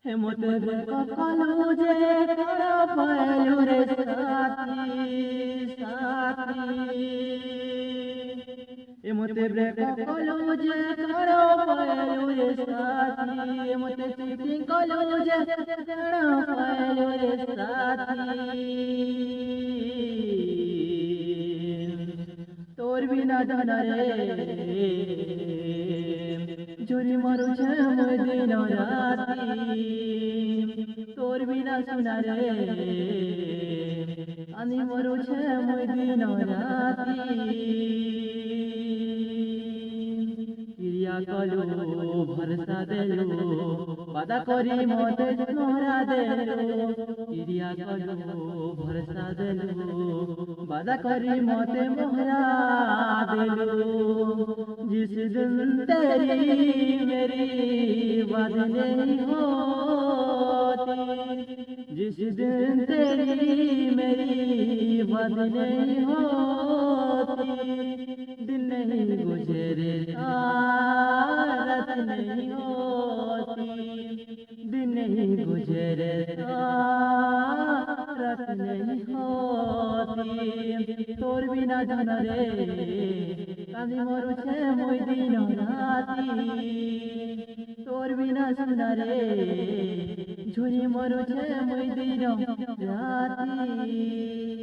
হেমতে কপালো যে কারা পাইলো রে সাথী সাথী হেমতে কপালো যে কারা পাইলো রে সাথী হেমতে চিঠি কলো যে কারা পাইলো রে সাথী তোর বিনা জানা রে ঝুরি মরুছে মই দিন রাতি তোর বিনা শুনা রে আমি মরুছে মই দিন রাতি ক্রিয়া কলো ভরসা দেলো বাদা করি মতে মোরা দেলো ক্রিয়া কলো ভরসা দেলো বাদা करी मोते मोहरा दिलो जिस दिन तेरी मेरी बात नहीं होती जिस दिन तेरी मेरी बात नहीं होती दिन नहीं गुजरे रात नहीं होती दिन नहीं गुजरे रात नहीं होती তোর বিনা জানা রে কাঁদি মরুছে মই দিন রাতি তোর বিনা শুনা রে ঝুরি মরুছে মই দিন রাতি।